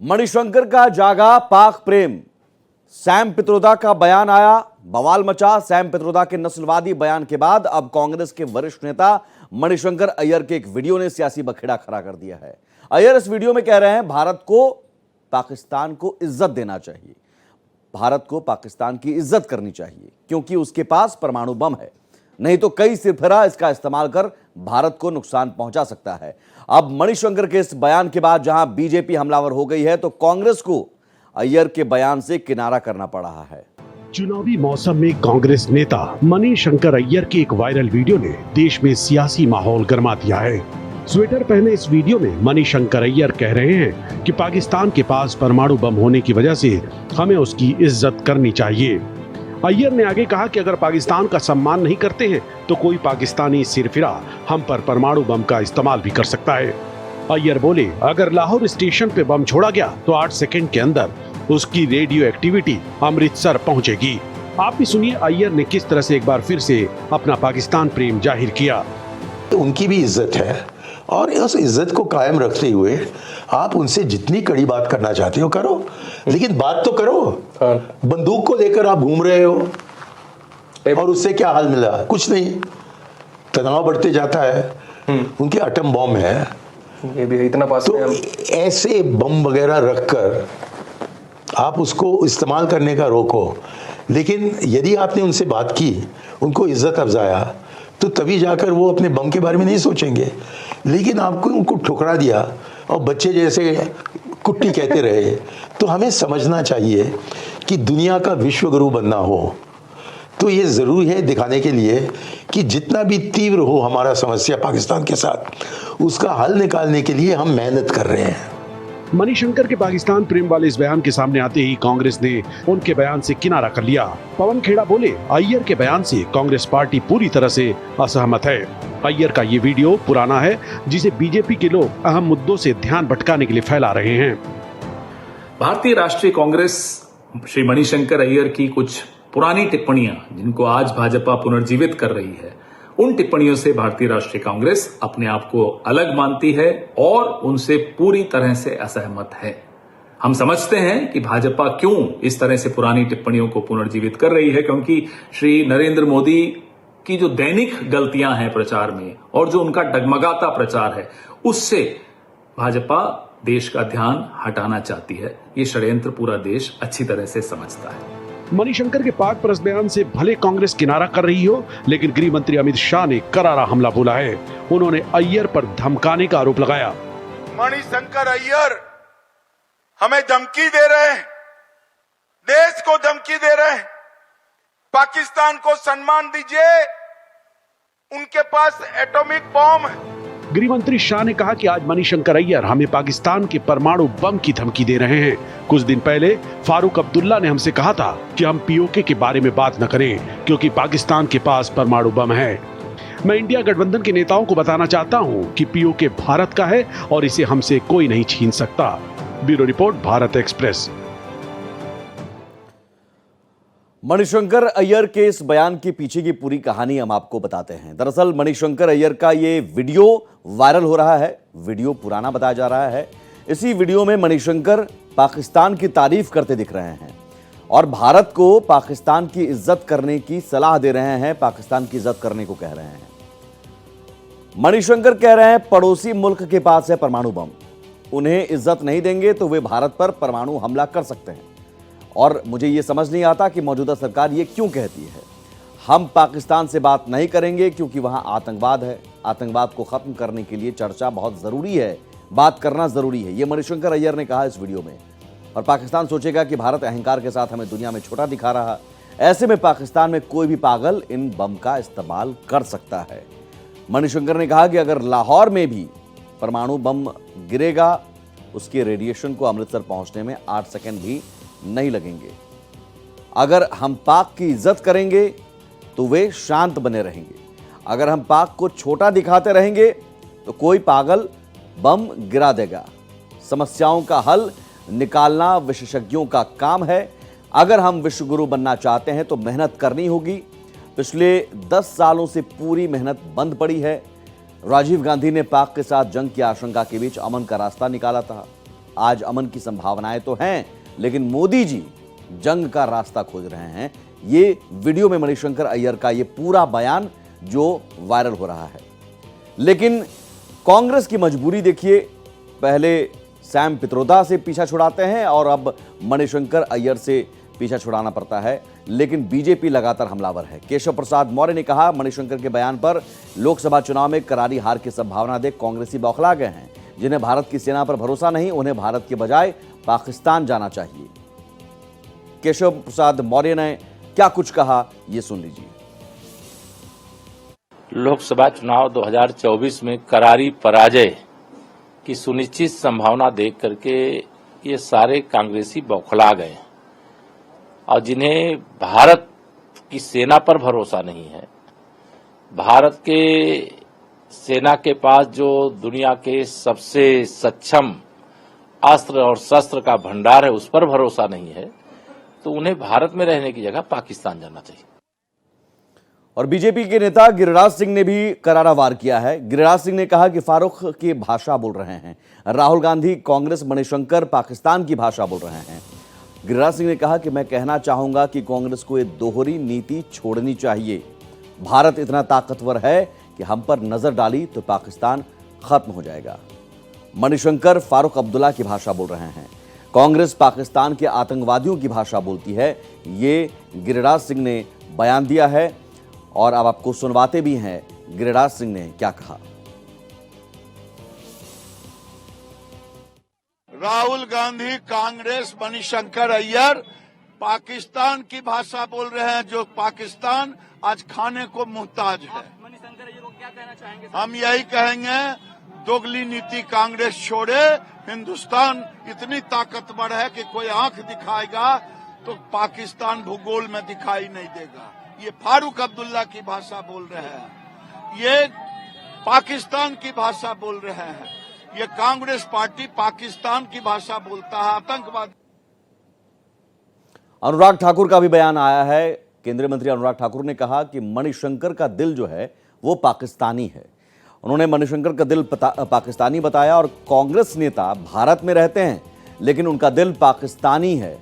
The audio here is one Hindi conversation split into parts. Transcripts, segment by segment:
मणिशंकर का जागा पाक प्रेम। सैम पित्रोदा का बयान आया, बवाल मचा। सैम पित्रोदा के नस्लवादी बयान के बाद अब कांग्रेस के वरिष्ठ नेता मणिशंकर अय्यर के एक वीडियो ने सियासी बखेड़ा खड़ा कर दिया है। अय्यर इस वीडियो में कह रहे हैं भारत को पाकिस्तान को इज्जत देना चाहिए, भारत को पाकिस्तान की इज्जत करनी चाहिए क्योंकि उसके पास परमाणु बम है, नहीं तो कई सिरफिरा इसका इस्तेमाल कर भारत को नुकसान पहुंचा सकता है। अब मणिशंकर के इस बयान के बाद जहां बीजेपी हमलावर हो गई है तो कांग्रेस को अय्यर के बयान से किनारा करना पड़ रहा है। चुनावी मौसम में कांग्रेस नेता मणिशंकर अय्यर के एक वायरल वीडियो ने देश में सियासी माहौल गर्मा दिया है। स्वेटर पहने इस वीडियो में मणिशंकर अय्यर कह रहे हैं कि पाकिस्तान के पास परमाणु बम होने की वजह से हमें उसकी इज्जत करनी चाहिए। अय्यर ने आगे कहा कि अगर पाकिस्तान का सम्मान नहीं करते हैं तो कोई पाकिस्तानी सिरफिरा हम पर परमाणु बम का इस्तेमाल भी कर सकता है। अय्यर बोले, अगर लाहौर स्टेशन पे बम छोड़ा गया तो 8 सेकंड के अंदर उसकी रेडियो एक्टिविटी अमृतसर पहुंचेगी। आप भी सुनिए अय्यर ने किस तरह से एक बार फिर से अपना पाकिस्तान प्रेम जाहिर किया। उनकी भी इज्जत है और उस इज्जत को कायम रखते हुए आप उनसे जितनी कड़ी बात करना चाहते हो करो, लेकिन बात तो करो। बंदूक को लेकर आप घूम रहे हो और उससे क्या हाल मिला? कुछ नहीं, तनाव बढ़ते जाता है। उनके एटम बम है, ये भी इतना पास तो ऐसे बम वगैरह रखकर आप उसको इस्तेमाल करने का रोको। लेकिन यदि आपने उनसे बात की, उनको इज्जत अफजाया, तो तभी जाकर वो अपने बम के बारे में नहीं सोचेंगे। लेकिन आपको उनको ठुकरा दिया और बच्चे जैसे कुट्टी कहते रहे। तो हमें समझना चाहिए कि दुनिया का विश्व गुरु बनना हो तो ये ज़रूरी है दिखाने के लिए कि जितना भी तीव्र हो हमारा समस्या पाकिस्तान के साथ, उसका हल निकालने के लिए हम मेहनत कर रहे हैं। मणिशंकर के पाकिस्तान प्रेम वाले इस बयान के सामने आते ही कांग्रेस ने उनके बयान से किनारा कर लिया। पवन खेड़ा बोले, अय्यर के बयान से कांग्रेस पार्टी पूरी तरह से असहमत है। अय्यर का ये वीडियो पुराना है जिसे बीजेपी के लोग अहम मुद्दों से ध्यान भटकाने के लिए फैला रहे हैं। भारतीय राष्ट्रीय कांग्रेस श्री मणिशंकर अय्यर की कुछ पुरानी टिप्पणियां जिनको आज भाजपा पुनर्जीवित कर रही है, उन टिप्पणियों से भारतीय राष्ट्रीय कांग्रेस अपने आप को अलग मानती है और उनसे पूरी तरह से असहमत है। हम समझते हैं कि भाजपा क्यों इस तरह से पुरानी टिप्पणियों को पुनर्जीवित कर रही है, क्योंकि श्री नरेंद्र मोदी की जो दैनिक गलतियां हैं प्रचार में और जो उनका डगमगाता प्रचार है, उससे भाजपा देश का ध्यान हटाना चाहती है। ये षड्यंत्र पूरा देश अच्छी तरह से समझता है। मणिशंकर के पाक परस्त बयान से भले कांग्रेस किनारा कर रही हो, लेकिन गृह मंत्री अमित शाह ने करारा हमला बोला है। उन्होंने अय्यर पर धमकाने का आरोप लगाया। मणिशंकर अय्यर हमें धमकी दे रहे हैं, देश को धमकी दे रहे हैं। पाकिस्तान को सम्मान दीजिए, उनके पास एटॉमिक बम है। गृह मंत्री शाह ने कहा कि आज मणिशंकर अय्यर हमें पाकिस्तान के परमाणु बम की धमकी दे रहे हैं। कुछ दिन पहले फारूक अब्दुल्ला ने हमसे कहा था कि हम पीओके के बारे में बात न करें क्योंकि पाकिस्तान के पास परमाणु बम है। मैं इंडिया गठबंधन के नेताओं को बताना चाहता हूं कि पीओके भारत का है और इसे हमसे कोई नहीं छीन सकता। Bureau report, Bharat express. Manishankar Iyer के इस बयान के पीछे की पूरी कहानी हम आपको बताते हैं। दरअसल मणिशंकर अय्यर का ये वीडियो वायरल हो रहा है, वीडियो पुराना बताया जा रहा है। इसी वीडियो में मणिशंकर पाकिस्तान की तारीफ करते दिख रहे हैं और भारत को पाकिस्तान की इज्जत करने की सलाह दे रहे हैं, पाकिस्तान की इज्जत करने को कह रहे हैं। मणिशंकर कह रहे हैं पड़ोसी मुल्क के पास है परमाणु बम, उन्हें इज्जत नहीं देंगे तो वे भारत पर परमाणु हमला कर सकते हैं। और मुझे ये समझ नहीं आता कि मौजूदा सरकार ये क्यों कहती है हम पाकिस्तान से बात नहीं करेंगे क्योंकि वहां आतंकवाद है, आतंकवाद को खत्म करने के लिए चर्चा बहुत जरूरी है, बात करना जरूरी है। ये मणिशंकर अय्यर ने कहा इस वीडियो में। और पाकिस्तान सोचेगा कि भारत अहंकार के साथ हमें दुनिया में छोटा दिखा रहा, ऐसे में पाकिस्तान में कोई भी पागल इन बम का इस्तेमाल कर सकता है। मणिशंकर ने कहा कि अगर लाहौर में भी परमाणु बम गिरेगा, उसके रेडिएशन को अमृतसर पहुंचने में 8 सेकेंड भी नहीं लगेंगे। अगर हम पाक की इज्जत करेंगे तो वे शांत बने रहेंगे, अगर हम पाक को छोटा दिखाते रहेंगे तो कोई पागल बम गिरा देगा। समस्याओं का हल निकालना विशेषज्ञों का काम है। अगर हम विश्वगुरु बनना चाहते हैं तो मेहनत करनी होगी। पिछले 10 सालों से पूरी मेहनत बंद पड़ी है। राजीव गांधी ने पाक के साथ जंग की आशंका के बीच अमन का रास्ता निकाला था। आज अमन की संभावनाएं तो हैं, लेकिन मोदी जी जंग का रास्ता खोज रहे हैं। ये वीडियो में मणिशंकर अय्यर का ये पूरा बयान जो वायरल हो रहा है। लेकिन कांग्रेस की मजबूरी देखिए, पहले सैम पित्रोदा से पीछा छुड़ाते हैं और अब मणिशंकर अय्यर से पीछा छुड़ाना पड़ता है। लेकिन बीजेपी लगातार हमलावर है। केशव प्रसाद मौर्य ने कहा, मणिशंकर के बयान पर लोकसभा चुनाव में करारी हार की संभावना देख कांग्रेसी बौखला गए हैं। जिन्हें भारत की सेना पर भरोसा नहीं, उन्हें भारत के बजाय पाकिस्तान जाना चाहिए। केशव प्रसाद मौर्य ने क्या कुछ कहा, ये सुन लीजिए। लोकसभा चुनाव 2024 में करारी पराजय की सुनिश्चित संभावना देख करके ये सारे कांग्रेसी बौखला गए और जिन्हें भारत की सेना पर भरोसा नहीं है, भारत के सेना के पास जो दुनिया के सबसे सक्षम अस्त्र और शस्त्र का भंडार है उस पर भरोसा नहीं है, तो उन्हें भारत में रहने की जगह पाकिस्तान जाना चाहिए। और बीजेपी के नेता गिरिराज सिंह ने भी करारा वार किया है। गिरिराज सिंह ने कहा कि फारूक की भाषा बोल रहे हैं राहुल गांधी, कांग्रेस, मणिशंकर पाकिस्तान की भाषा बोल रहे हैं। गिरिराज सिंह ने कहा कि मैं कहना चाहूंगा कि कांग्रेस को ये दोहरी नीति छोड़नी चाहिए। भारत इतना ताकतवर है कि हम पर नजर डाली तो पाकिस्तान खत्म हो जाएगा। मणिशंकर फारूक अब्दुल्ला की भाषा बोल रहे हैं। कांग्रेस पाकिस्तान के आतंकवादियों की भाषा बोलती है। ये गिरिराज सिंह ने बयान दिया है और अब आपको सुनवाते भी हैं गिरिराज सिंह ने क्या कहा। राहुल गांधी, कांग्रेस, मणिशंकर अय्यर पाकिस्तान की भाषा बोल रहे हैं, जो पाकिस्तान आज खाने को मुहताज है। मणिशंकर अय्यर को क्या कहना चाहेंगे? हम यही कहेंगे, दोगली नीति कांग्रेस छोड़े। हिंदुस्तान इतनी ताकतवर है कि कोई आंख दिखाएगा तो पाकिस्तान भूगोल में दिखाई नहीं देगा। ये फारूक अब्दुल्ला की भाषा बोल रहे हैं, ये पाकिस्तान की भाषा बोल रहे हैं। ये कांग्रेस पार्टी पाकिस्तान की भाषा बोलता है, आतंकवाद। अनुराग ठाकुर का भी बयान आया है। केंद्रीय मंत्री अनुराग ठाकुर ने कहा कि मणिशंकर का दिल जो है वो पाकिस्तानी है। उन्होंने मणिशंकर का दिल पाकिस्तानी बताया और कांग्रेस नेता भारत में रहते हैं लेकिन उनका दिल पाकिस्तानी है।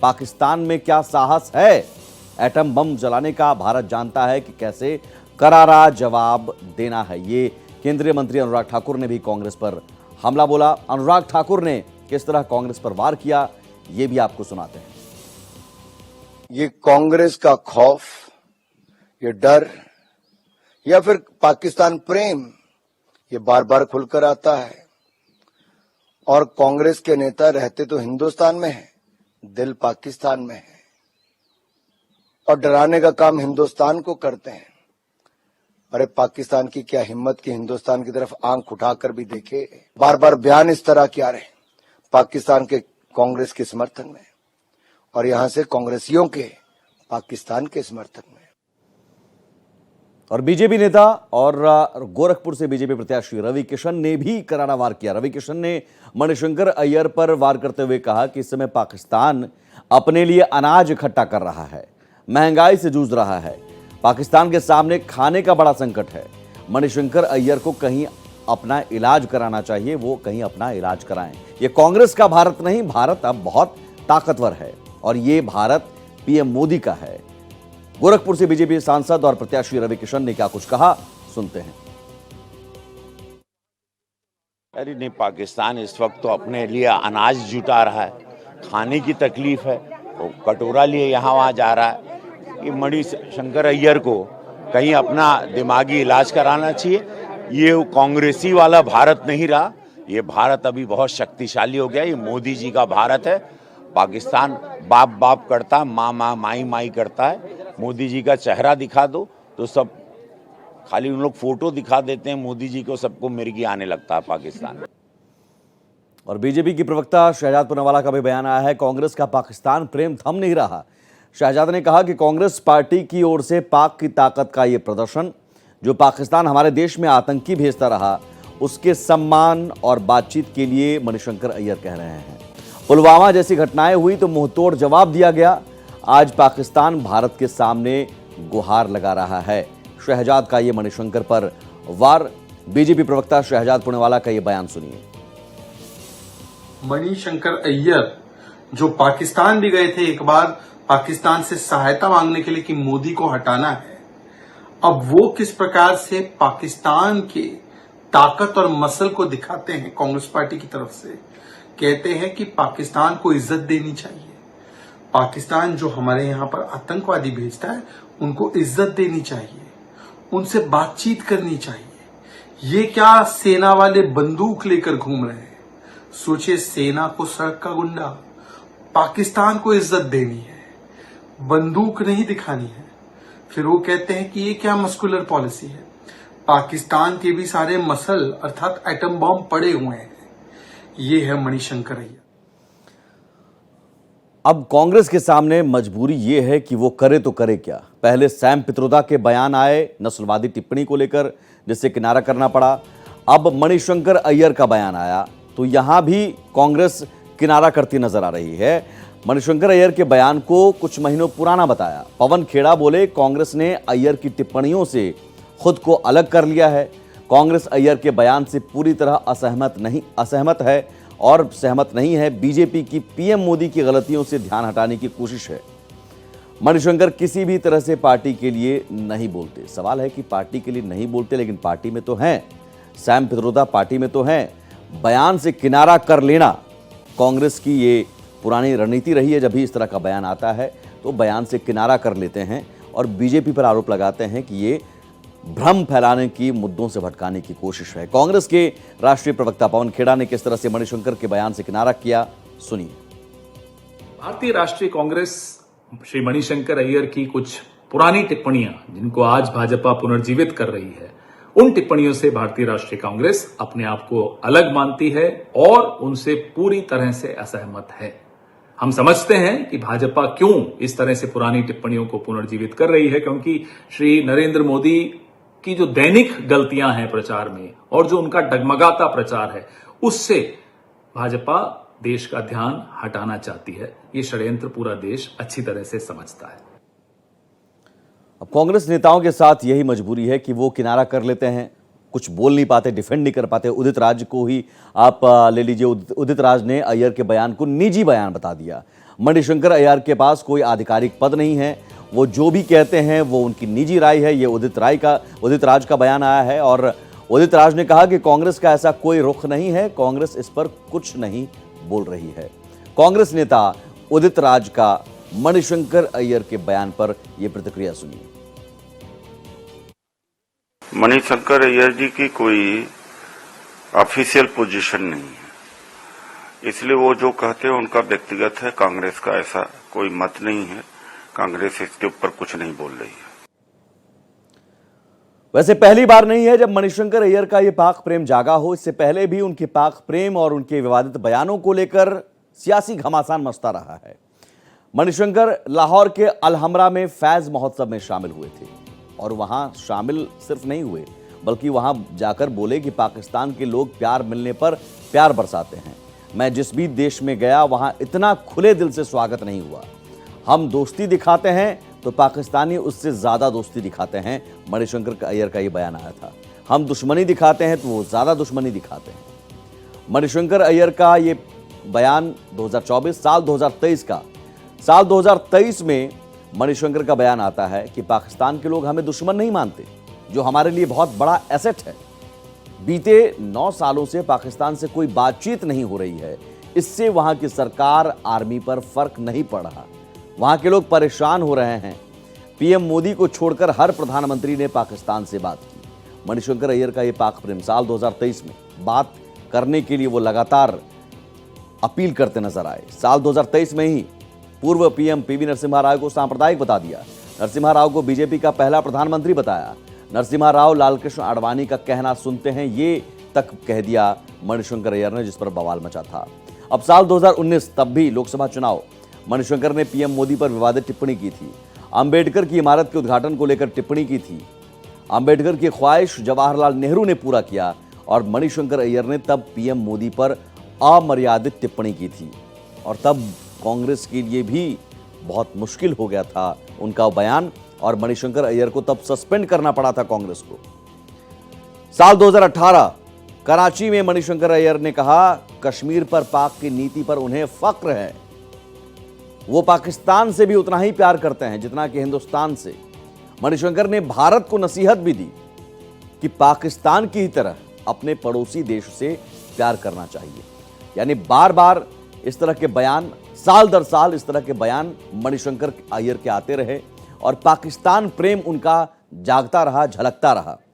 पाकिस्तान में क्या साहस है एटम बम जलाने का, भारत जानता है कि कैसे करारा जवाब देना है। ये केंद्रीय मंत्री अनुराग ठाकुर ने भी कांग्रेस पर हमला बोला। अनुराग ठाकुर ने किस तरह कांग्रेस पर वार किया, ये भी आपको सुनाते हैं। ये कांग्रेस का खौफ, ये डर या फिर पाकिस्तान प्रेम, ये बार बार खुलकर आता है। और कांग्रेस के नेता रहते तो हिंदुस्तान में है, दिल पाकिस्तान में है और डराने का काम हिंदुस्तान को करते हैं। अरे पाकिस्तान की क्या हिम्मत कि हिंदुस्तान की तरफ आंख उठाकर भी देखे। बार बार बयान इस तरह क्या रहे पाकिस्तान के कांग्रेस के समर्थन में और यहां से कांग्रेसियों के पाकिस्तान के समर्थन में। और बीजेपी नेता और गोरखपुर से बीजेपी प्रत्याशी रवि किशन ने भी करारा वार किया। रवि किशन ने मणिशंकर अय्यर पर वार करते हुए कहा कि इस समय पाकिस्तान अपने लिए अनाज इकट्ठा कर रहा है, महंगाई से जूझ रहा है, पाकिस्तान के सामने खाने का बड़ा संकट है। मणिशंकर अय्यर को कहीं अपना इलाज कराना चाहिए, वो कहीं अपना इलाज कराएं। ये कांग्रेस का भारत नहीं, भारत अब बहुत ताकतवर है और ये भारत पीएम मोदी का है। गोरखपुर से बीजेपी सांसद और प्रत्याशी रवि किशन ने क्या कुछ कहा, सुनते हैं। अरे नहीं, पाकिस्तान इस वक्त तो अपने लिए अनाज जुटा रहा है, खाने की तकलीफ है, वो कटोरा लिए यहाँ वहाँ जा रहा है। कि मणिशंकर अय्यर को कहीं अपना दिमागी इलाज कराना चाहिए। ये कांग्रेसी वाला भारत नहीं रहा, ये भारत अभी बहुत शक्तिशाली हो गया। ये मोदी जी का भारत है। पाकिस्तान बाप बाप करता, माँ माँ माई माई करता है। मोदी जी का चेहरा दिखा दो तो सब खाली उन लोग फोटो दिखा देते हैं मोदी जी को, सबको मिर्गी आने लगता है पाकिस्तान में। और बीजेपी की प्रवक्ता शहजाद पूनावाला का भी बयान आया है। कांग्रेस का पाकिस्तान प्रेम थम नहीं रहा। शहजाद ने कहा कि कांग्रेस पार्टी की ओर से पाक की ताकत का ये प्रदर्शन, जो पाकिस्तान हमारे देश में आतंकी भेजता रहा, उसके सम्मान और बातचीत के लिए मणिशंकर अय्यर कह रहे हैं। पुलवामा जैसी घटनाएं हुई तो मुंहतोड़ जवाब दिया गया। आज पाकिस्तान भारत के सामने गुहार लगा रहा है। शहजाद का ये मणिशंकर पर वार। बीजेपी प्रवक्ता शहजाद पूनावाला का ये बयान सुनिए। मणिशंकर अय्यर जो पाकिस्तान भी गए थे एक बार पाकिस्तान से सहायता मांगने के लिए कि मोदी को हटाना है, अब वो किस प्रकार से पाकिस्तान के ताकत और मसल को दिखाते हैं कांग्रेस पार्टी की तरफ से। कहते हैं कि पाकिस्तान को इज्जत देनी चाहिए, पाकिस्तान जो हमारे यहां पर आतंकवादी भेजता है उनको इज्जत देनी चाहिए, उनसे बातचीत करनी चाहिए। ये क्या सेना वाले बंदूक लेकर घूम रहे हैं। सोचिए, सेना को सड़क का गुंडा, पाकिस्तान को इज्जत देनी है, बंदूक नहीं दिखानी है। फिर वो कहते हैं कि ये क्या मस्कुलर पॉलिसी है। पाकिस्तान के भी सारे मसल अर्थात एटम बॉम्ब पड़े हुए हैं। ये है मणिशंकर अय्यर। अब कांग्रेस के सामने मजबूरी ये है कि वो करे तो करे क्या। पहले सैम पित्रोदा के बयान आए नस्लवादी टिप्पणी को लेकर, जिससे किनारा करना पड़ा। अब मणिशंकर अय्यर का बयान आया तो यहां भी कांग्रेस किनारा करती नजर आ रही है। मणिशंकर अय्यर के बयान को कुछ महीनों पुराना बताया। पवन खेड़ा बोले, कांग्रेस ने अय्यर की टिप्पणियों से खुद को अलग कर लिया है। कांग्रेस अय्यर के बयान से पूरी तरह असहमत है और सहमत नहीं है। बीजेपी की पीएम मोदी की गलतियों से ध्यान हटाने की कोशिश है। मणिशंकर किसी भी तरह से पार्टी के लिए नहीं बोलते। सवाल है कि पार्टी के लिए नहीं बोलते, लेकिन पार्टी में तो हैं। सैम पित्रोदा पार्टी में तो हैं। बयान से किनारा कर लेना कांग्रेस की ये पुरानी रणनीति रही है। जब भी इस तरह का बयान आता है तो बयान से किनारा कर लेते हैं और बीजेपी पर आरोप लगाते हैं कि ये भ्रम फैलाने की, मुद्दों से भटकाने की कोशिश है। कांग्रेस के राष्ट्रीय प्रवक्ता पवन खेड़ा ने किस तरह से मणिशंकर के बयान से किनारा किया, सुनिए। भारतीय राष्ट्रीय कांग्रेस श्री मणिशंकर अय्यर की कुछ पुरानी टिप्पणियां जिनको आज भाजपा पुनर्जीवित कर रही है, उन टिप्पणियों से भारतीय राष्ट्रीय कांग्रेस अपने आप को अलग मानती है और उनसे पूरी तरह से असहमत है। हम समझते हैं कि भाजपा क्यों इस तरह से पुरानी टिप्पणियों को पुनर्जीवित कर रही है, क्योंकि श्री नरेंद्र मोदी की जो दैनिक गलतियां हैं प्रचार में और जो उनका डगमगाता प्रचार है, उससे भाजपा देश का ध्यान हटाना चाहती है। ये षड्यंत्र पूरा देश अच्छी तरह से समझता है। अब कांग्रेस नेताओं के साथ यही मजबूरी है कि वो किनारा कर लेते हैं, कुछ बोल नहीं पाते, डिफेंड नहीं कर पाते। उदित राज को ही आप ले लीजिए। उदित राज ने अय्यर के बयान को निजी बयान बता दिया। मणिशंकर अय्यर के पास कोई आधिकारिक पद नहीं है, वो जो भी कहते हैं वो उनकी निजी राय है। ये उदित राज का बयान आया है और उदित राज ने कहा कि कांग्रेस का ऐसा कोई रुख नहीं है, कांग्रेस इस पर कुछ नहीं बोल रही है। कांग्रेस नेता उदित राज का मणिशंकर अय्यर के बयान पर यह प्रतिक्रिया सुनिए। मणिशंकर अय्यर जी की कोई ऑफिशियल पोजीशन नहीं है, इसलिए वो जो कहते हैं उनका व्यक्तिगत है। कांग्रेस का ऐसा कोई मत नहीं है, कांग्रेस इसके ऊपर कुछ नहीं बोल रही है। वैसे पहली बार नहीं है जब मणिशंकर अय्यर का ये पाक प्रेम जागा हो। इससे पहले भी उनके पाक प्रेम और उनके विवादित बयानों को लेकर सियासी घमासान मचता रहा है। मणिशंकर लाहौर के अलहमरा में फैज महोत्सव में शामिल हुए थे और वहां शामिल सिर्फ नहीं हुए बल्कि वहां जाकर बोले कि पाकिस्तान के लोग प्यार मिलने पर प्यार बरसाते हैं। मैं जिस भी देश में गया वहां इतना खुले दिल से स्वागत नहीं हुआ। हम दोस्ती दिखाते हैं तो पाकिस्तानी उससे ज्यादा दोस्ती दिखाते हैं। मणिशंकर अय्यर का ये बयान आया था। हम दुश्मनी दिखाते हैं तो वो ज्यादा दुश्मनी दिखाते हैं। मणिशंकर अय्यर का ये बयान 2024 साल 2023 का। साल 2023 में मणिशंकर का बयान आता है कि पाकिस्तान के लोग हमें दुश्मन नहीं मानते, जो हमारे लिए बहुत बड़ा एसेट है। बीते 9 सालों से पाकिस्तान से कोई बातचीत नहीं हो रही है। इससे वहां की सरकार, आर्मी पर फर्क नहीं पड़ रहा। वहां के लोग परेशान हो रहे हैं। पीएम मोदी को छोड़कर हर प्रधानमंत्री ने पाकिस्तान से बात की। मणिशंकर अय्यर का यह पाक प्रेम साल 2023 में बात करने के लिए वो लगातार अपील करते नजर आए। साल 2023 में ही पूर्व पीएम पीवी नरसिम्हा राव को सांप्रदायिक बता दिया। नरसिम्हा राव को बीजेपी का पहला प्रधानमंत्री बताया। नरसिम्हा राव लालकृष्ण आडवाणी का कहना सुनते हैं, ये तक कह दिया मणिशंकर अय्यर ने, जिस पर बवाल मचा था। अब साल 2019 तब भी लोकसभा चुनाव, मणिशंकर ने पीएम मोदी पर विवादित टिप्पणी की थी। अंबेडकर की इमारत के उद्घाटन को लेकर टिप्पणी की थी। अंबेडकर की ख्वाहिश जवाहरलाल नेहरू ने पूरा किया और मणिशंकर अय्यर ने तब पीएम मोदी पर अमर्यादित टिप्पणी की थी और तब कांग्रेस के लिए भी बहुत मुश्किल हो गया था उनका बयान और मणिशंकर अय्यर को तब सस्पेंड करना पड़ा था कांग्रेस को। साल 2018 कराची में मणिशंकर अय्यर ने कहा, कश्मीर पर पाक की नीति पर उन्हें फक्र है। वो पाकिस्तान से भी उतना ही प्यार करते हैं जितना कि हिंदुस्तान से। मणिशंकर ने भारत को नसीहत भी दी कि पाकिस्तान की ही तरह अपने पड़ोसी देश से प्यार करना चाहिए। यानी बार बार इस तरह के बयान, साल दर साल इस तरह के बयान मणिशंकर अय्यर के आते रहे और पाकिस्तान प्रेम उनका जागता रहा, झलकता रहा।